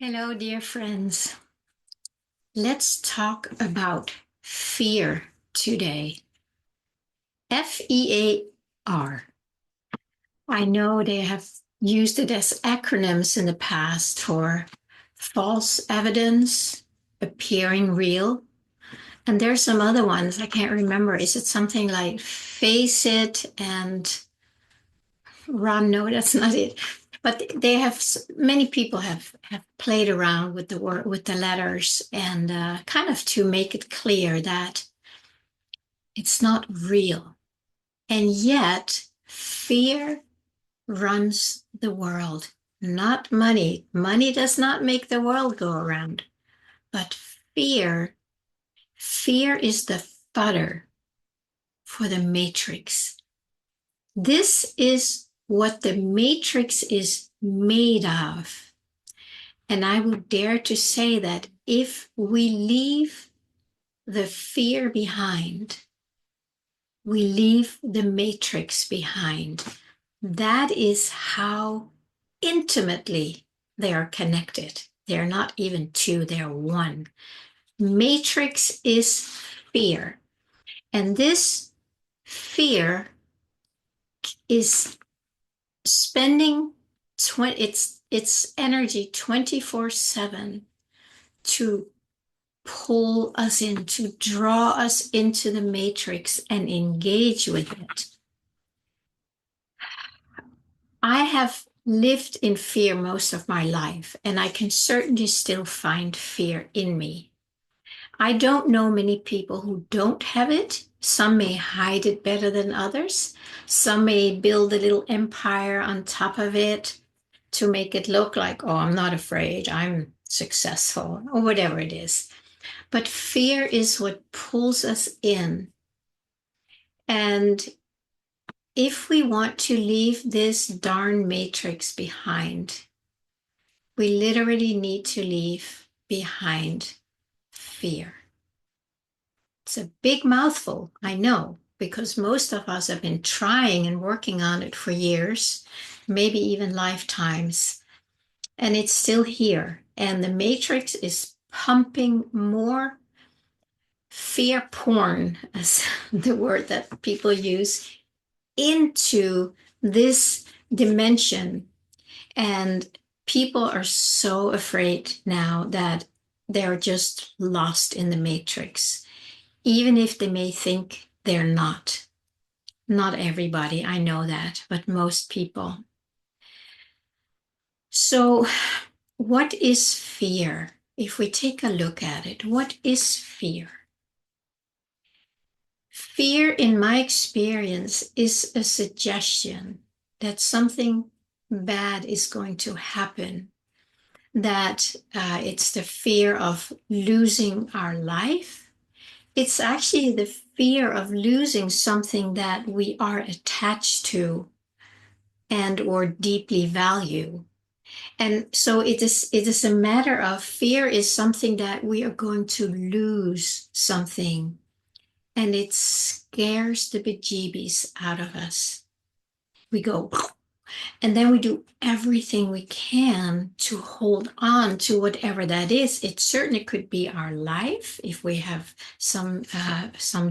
Hello, dear friends. Let's talk about fear today. FEAR. I know they have used it as acronyms in the past for false evidence appearing real. And there's some other ones I can't remember. Is it something like face it and run? No, that's not it. But they have many people have played around with the word with the letters and kind of to make it clear that it's not real. And yet, fear runs the world, not money. Money does not make the world go around, but fear. Fear is the fodder for the matrix. This is what the matrix is made of. And I would dare to say that if we leave the fear behind, we leave the matrix behind. That is how intimately they are connected. They're not even two, they're one. Matrix is fear. And this fear is spending its energy 24/7 to pull us in, to draw us into the matrix and engage with it. I have lived in fear most of my life, and I can certainly still find fear in me. I don't know many people who don't have it. Some may hide it better than others. Some may build a little empire on top of it to make it look like, oh, I'm not afraid, I'm successful, or whatever it is. But fear is what pulls us in. And if we want to leave this darn matrix behind, we literally need to leave behind fear. It's a big mouthful, I know, because most of us have been trying and working on it for years, maybe even lifetimes, and it's still here. And the matrix is pumping more fear porn, as the word that people use, into this dimension. And people are so afraid now that they're just lost in the matrix, even if they may think they're not. Not everybody, I know that, but most people. So, what is fear? If we take a look at it, what is fear? Fear, in my experience, is a suggestion that something bad is going to happen, that it's the fear of losing our life. It's actually the fear of losing something that we are attached to and or deeply value. And so it is a matter of fear is something that we are going to lose something, and it scares the bejeebies out of us. We go, and then we do everything we can to hold on to whatever that is. It certainly could be our life if we have some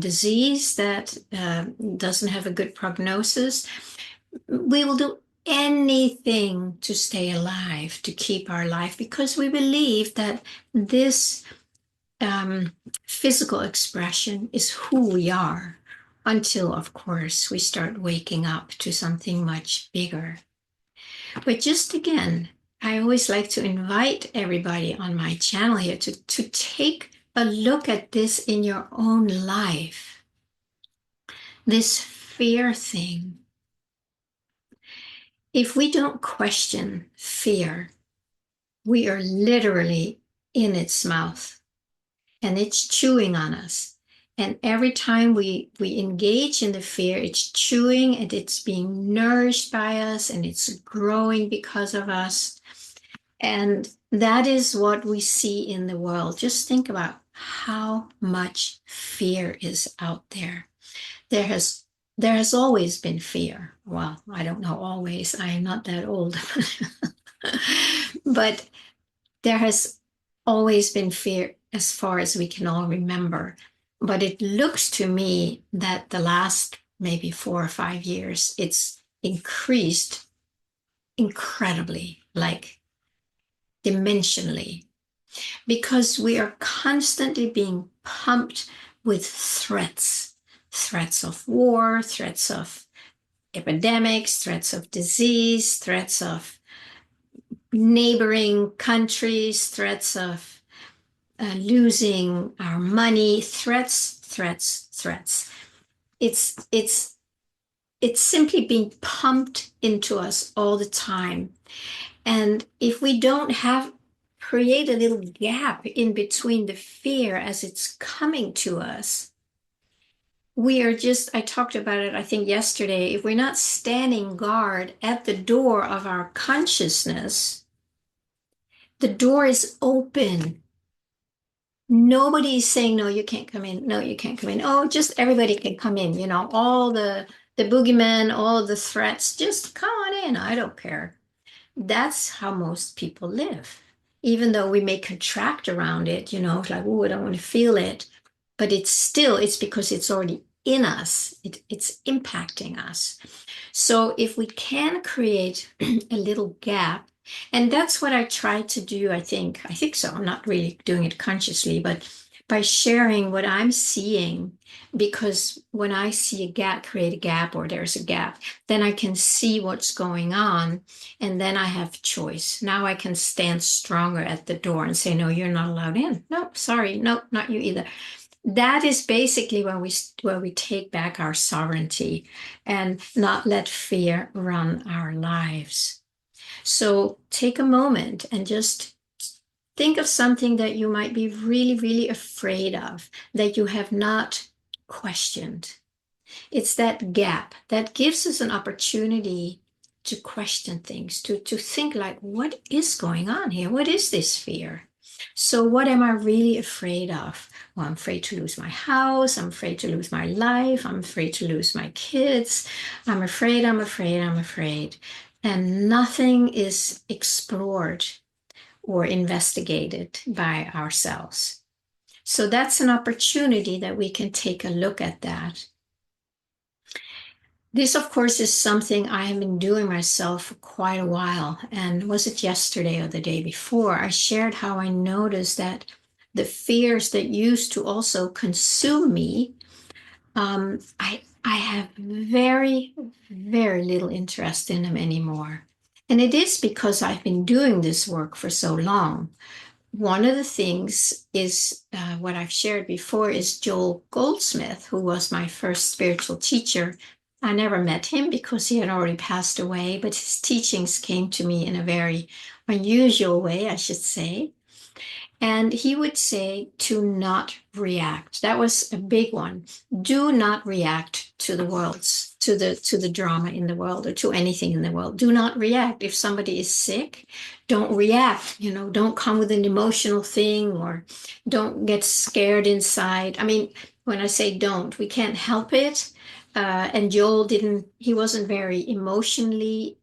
disease that doesn't have a good prognosis. We will do anything to stay alive, to keep our life, because we believe that this physical expression is who we are, until, of course, we start waking up to something much bigger. But just again, I always like to invite everybody on my channel here to take a look at this in your own life. This fear thing. If we don't question fear, we are literally in its mouth and it's chewing on us. And every time we engage in the fear, it's chewing and it's being nourished by us and it's growing because of us. And that is what we see in the world. Just think about how much fear is out there. There has always been fear. Well, I don't know always. I am not that old. But There has always been fear as far as we can all remember. But it looks to me that the last maybe 4 or 5 years, it's increased incredibly, like dimensionally, because we are constantly being pumped with threats of war, threats of epidemics, threats of disease, threats of neighboring countries, threats of losing our money, threats. It's it's simply being pumped into us all the time. And if we don't have create a little gap in between the fear as it's coming to us, we are just, I talked about it, I think yesterday, if we're not standing guard at the door of our consciousness, the door is open. Nobody's saying, no, you can't come in. No, you can't come in. Oh, just everybody can come in. All the boogeymen, all the threats, just come on in. I don't care. That's how most people live. Even though we may contract around it, like, oh, I don't want to feel it. But it's because it's already in us. It's impacting us. So if we can create a little gap, and that's what I try to do, I think so. I'm not really doing it consciously, but by sharing what I'm seeing, because when I see a gap, create a gap, or there's a gap, then I can see what's going on, and then I have choice. Now I can stand stronger at the door and say, no, you're not allowed in. No, sorry, no, not you either. That is basically where we take back our sovereignty and not let fear run our lives. So take a moment and just think of something that you might be really, really afraid of, that you have not questioned. It's that gap that gives us an opportunity to question things, to think like, what is going on here? What is this fear? So what am I really afraid of? Well, I'm afraid to lose my house. I'm afraid to lose my life. I'm afraid to lose my kids. I'm afraid. And nothing is explored or investigated by ourselves. So that's an opportunity that we can take a look at that. This, of course, is something I have been doing myself for quite a while. And was it yesterday or the day before? I shared how I noticed that the fears that used to also consume me, I have very, very little interest in them anymore. And it is because I've been doing this work for so long. One of the things is what I've shared before is Joel Goldsmith, who was my first spiritual teacher. I never met him because he had already passed away, but his teachings came to me in a very unusual way, I should say. And he would say to not react. That was a big one. Do not react to the world's, to the drama in the world or to anything in the world. Do not react. If somebody is sick, don't react. Don't come with an emotional thing, or don't get scared inside. I mean, when I say don't, we can't help it. And Joel he wasn't very emotionally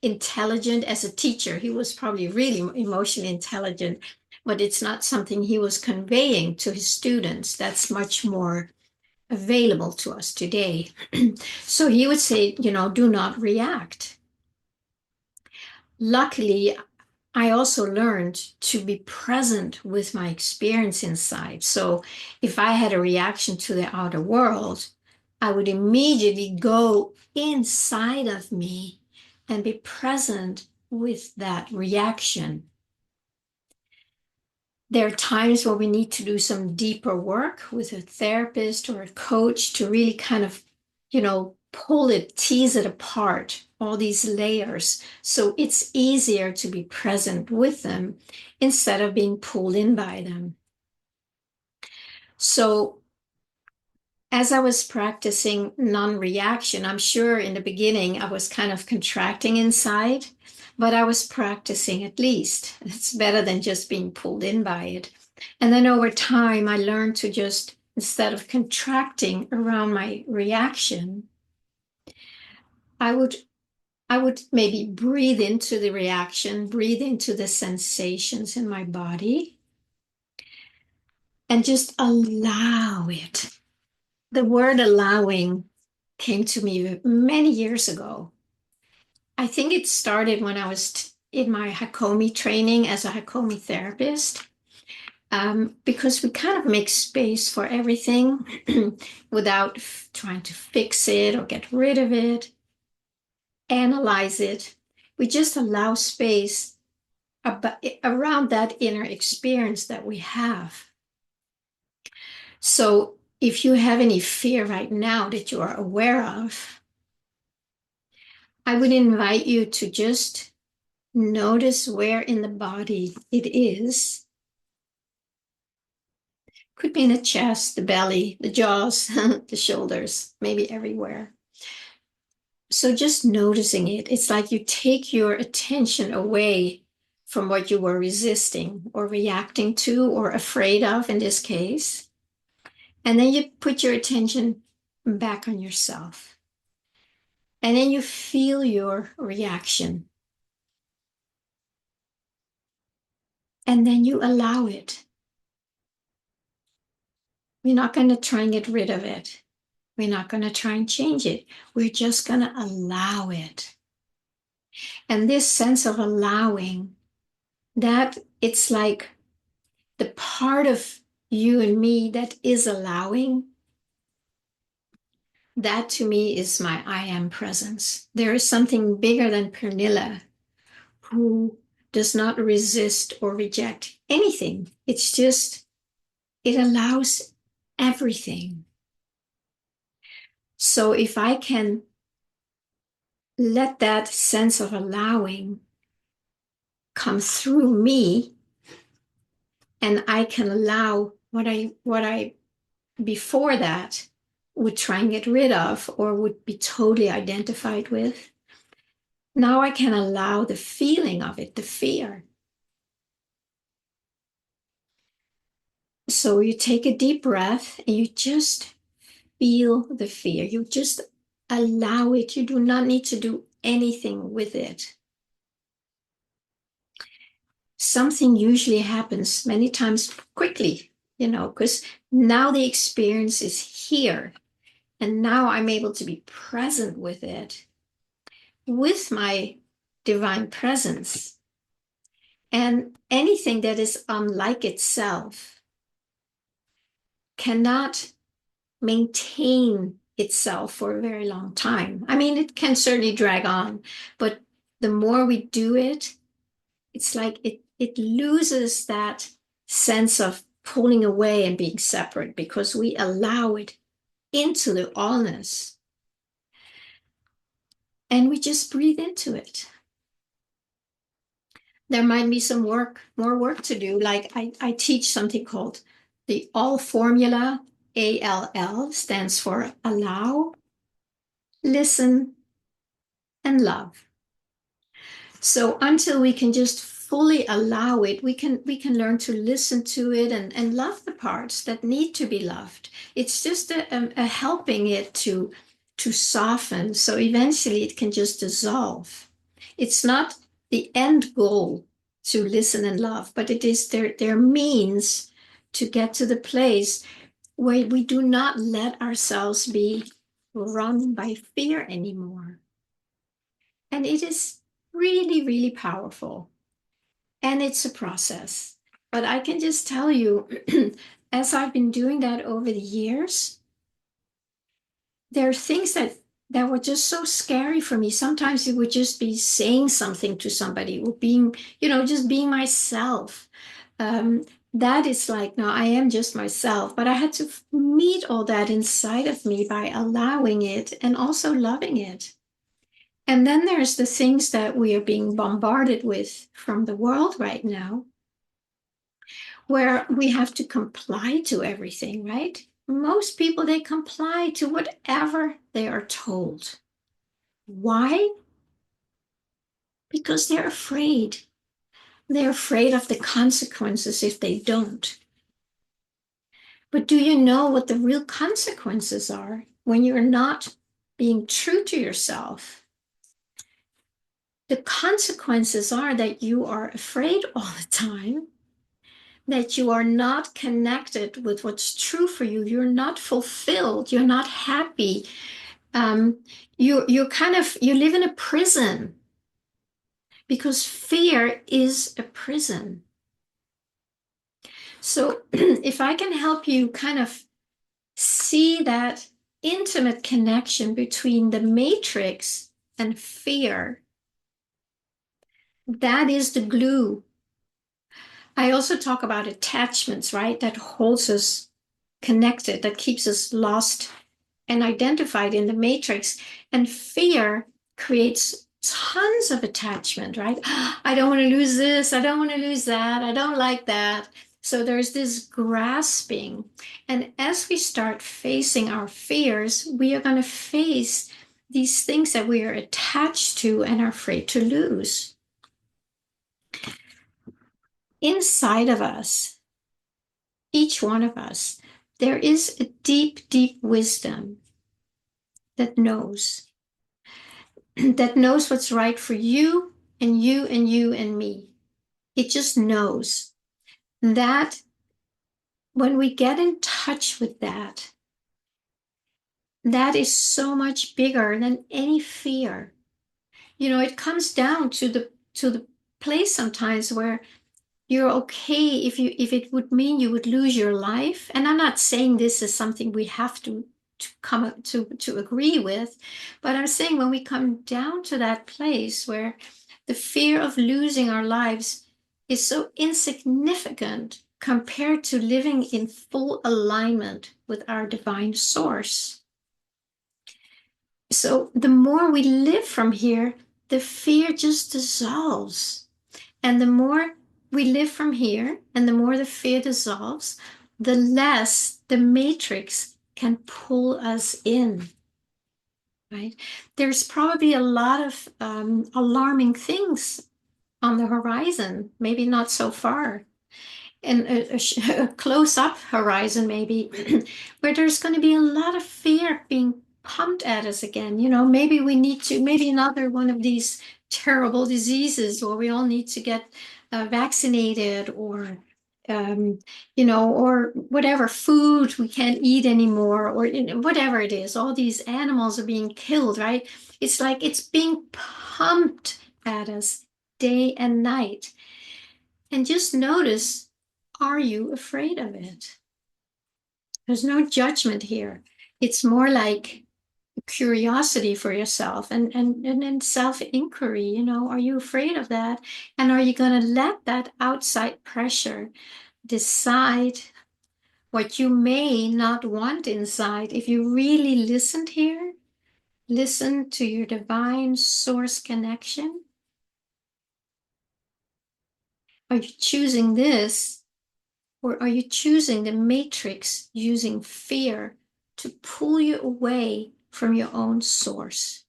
intelligent as a teacher. He was probably really emotionally intelligent, but it's not something he was conveying to his students. That's much more available to us today. So he would say, do not react. Luckily, I also learned to be present with my experience inside. So if I had a reaction to the outer world, I would immediately go inside of me and be present with that reaction. There are times where we need to do some deeper work with a therapist or a coach to really kind of, pull it, tease it apart, all these layers. So it's easier to be present with them instead of being pulled in by them. So as I was practicing non-reaction, I'm sure in the beginning I was kind of contracting inside, but I was practicing at least. It's better than just being pulled in by it. And then over time, I learned to just, instead of contracting around my reaction, I would I would maybe breathe into the reaction, breathe into the sensations in my body, and just allow it. The word allowing came to me many years ago. I think it started when I was in my Hakomi training as a Hakomi therapist, because we kind of make space for everything without trying to fix it or get rid of it, analyze it. We just allow space around that inner experience that we have. So if you have any fear right now that you are aware of, I would invite you to just notice where in the body it is. Could be in the chest, the belly, the jaws, the shoulders, maybe everywhere. So just noticing it, it's like you take your attention away from what you were resisting or reacting to or afraid of in this case. And then you put your attention back on yourself. And then you feel your reaction. And then you allow it. We're not going to try and get rid of it. We're not going to try and change it. We're just going to allow it. And this sense of allowing, that it's like the part of you and me that is allowing, that to me is my I am presence. There is something bigger than Pernilla who does not resist or reject anything. It's just, it allows everything. So if I can let that sense of allowing come through me, and I can allow what I before that would try and get rid of or would be totally identified with. Now I can allow the feeling of it, the fear. So you take a deep breath and you just feel the fear. You just allow it. You do not need to do anything with it. Something usually happens many times quickly, because now the experience is here. And now I'm able to be present with it, with my divine presence. And anything that is unlike itself cannot maintain itself for a very long time. I mean, it can certainly drag on, but the more we do it, it's like it loses that sense of pulling away and being separate because we allow it into the allness. And we just breathe into it. There might be some more work to do. Like I teach something called the ALL formula. ALL stands for allow, listen, and love. So until we can just fully allow it, we can learn to listen to it and love the parts that need to be loved. It's just a helping it to soften. So eventually it can just dissolve. It's not the end goal to listen and love, but it is their means to get to the place where we do not let ourselves be run by fear anymore. And it is really, really powerful. And it's a process. But I can just tell you, as I've been doing that over the years, there are things that were just so scary for me. Sometimes it would just be saying something to somebody or being, just being myself. That is like, no, I am just myself. But I had to meet all that inside of me by allowing it and also loving it. And then there's the things that we are being bombarded with from the world right now, where we have to comply to everything, right? Most people, they comply to whatever they are told. Why? Because they're afraid. They're afraid of the consequences if they don't. But do you know what the real consequences are when you're not being true to yourself? The consequences are that you are afraid all the time, that you are not connected with what's true for you. You're not fulfilled. You're not happy. Um, you live in a prison because fear is a prison. So if I can help you kind of see that intimate connection between the matrix and fear, that is the glue. I also talk about attachments, right? That holds us connected, that keeps us lost and identified in the matrix. And fear creates tons of attachment, right? I don't want to lose this. I don't want to lose that. I don't like that. So there's this grasping. And as we start facing our fears, we are going to face these things that we are attached to and are afraid to lose. Inside of us, each one of us, there is a deep, deep wisdom that knows, that knows what's right for you and you and you and me. It just knows that when we get in touch with that, that is so much bigger than any fear. You know, it comes down to the place sometimes where you're okay if it would mean you would lose your life. And I'm not saying this is something we have to come to agree with, but I'm saying when we come down to that place where the fear of losing our lives is so insignificant compared to living in full alignment with our divine source. So the more we live from here, the fear just dissolves. And the more we live from here and the more the fear dissolves, the less the matrix can pull us in, right? There's probably a lot of alarming things on the horizon, maybe not so far, and a close-up horizon maybe, where there's going to be a lot of fear being pumped at us again. You know, maybe we need to, maybe another one of these terrible diseases where we all need to get vaccinated, or you know, or whatever food we can't eat anymore, or you know, whatever it is. All these animals are being killed, right? It's like it's being pumped at us day and night. And just notice, are you afraid of it? There's no judgment here. It's more like curiosity for yourself and self-inquiry. You know, are you afraid of that? And are you going to let that outside pressure decide what you may not want inside? If you really listened here, listen to your divine source connection. Are you choosing this? Or are you choosing the matrix using fear to pull you away from your own source?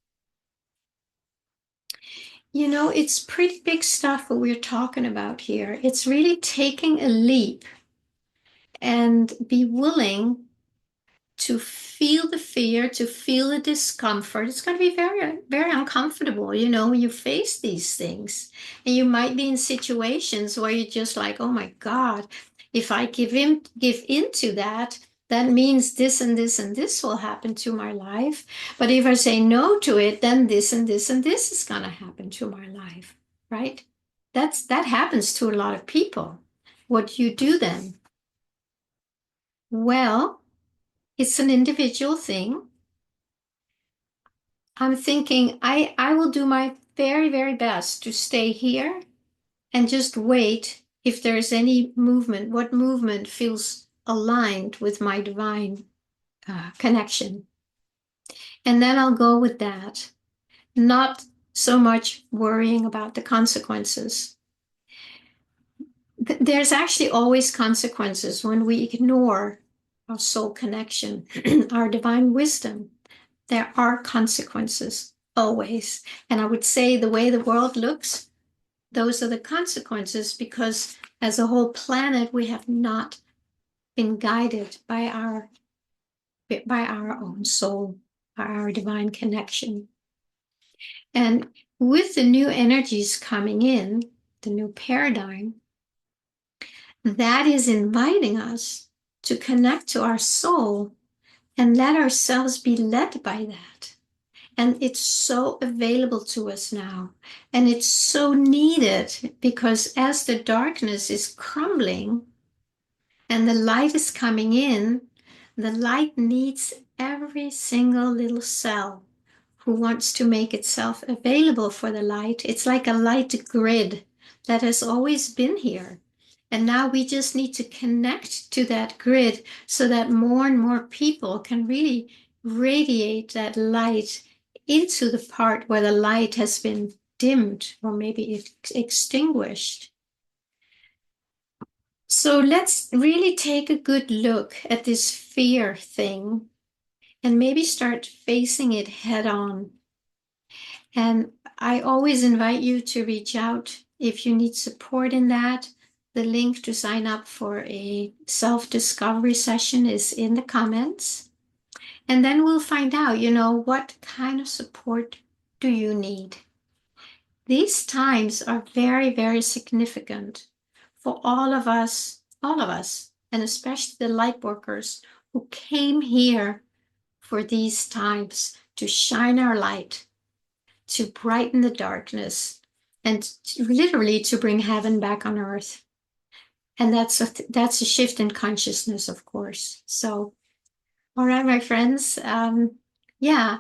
You know, it's pretty big stuff what we're talking about here. It's really taking a leap and be willing to feel the fear, to feel the discomfort. It's going to be very, very uncomfortable, you know, when you face these things. And you might be in situations where you're just like, oh my God, if I give into that, that means this and this and this will happen to my life. But if I say no to it, then this and this and this is going to happen to my life, right? That happens to a lot of people. What do you do then? Well, it's an individual thing. I'm thinking I will do my very, very best to stay here and just wait if there's any movement, what movement feels aligned with my divine connection. And then I'll go with that, not so much worrying about the consequences. There's actually always consequences when we ignore our soul connection, our divine wisdom. There are consequences always. And I would say the way the world looks, those are the consequences, because as a whole planet, we have not been guided by our own soul, by our divine connection. And with the new energies coming in, the new paradigm, that is inviting us to connect to our soul and let ourselves be led by that. And it's so available to us now. And it's so needed because as the darkness is crumbling and the light is coming in, the light needs every single little cell who wants to make itself available for the light. It's like a light grid that has always been here. And now we just need to connect to that grid so that more and more people can really radiate that light into the part where the light has been dimmed or maybe extinguished. So let's really take a good look at this fear thing and maybe start facing it head on. And I always invite you to reach out if you need support in that. The link to sign up for a self-discovery session is in the comments. And then we'll find out, what kind of support do you need? These times are very, very significant for all of us, and especially the light workers who came here for these times to shine our light, to brighten the darkness, and literally to bring heaven back on earth. And that's a shift in consciousness, of course. So, all right, my friends. Yeah,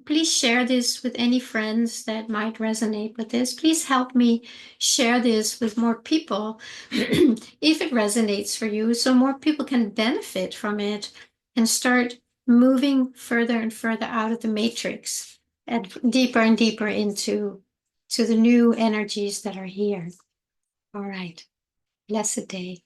please share this with any friends that might resonate with this. Please help me share this with more people if it resonates for you, so more people can benefit from it and start moving further and further out of the matrix and deeper into the new energies that are here. All right. Blessed day.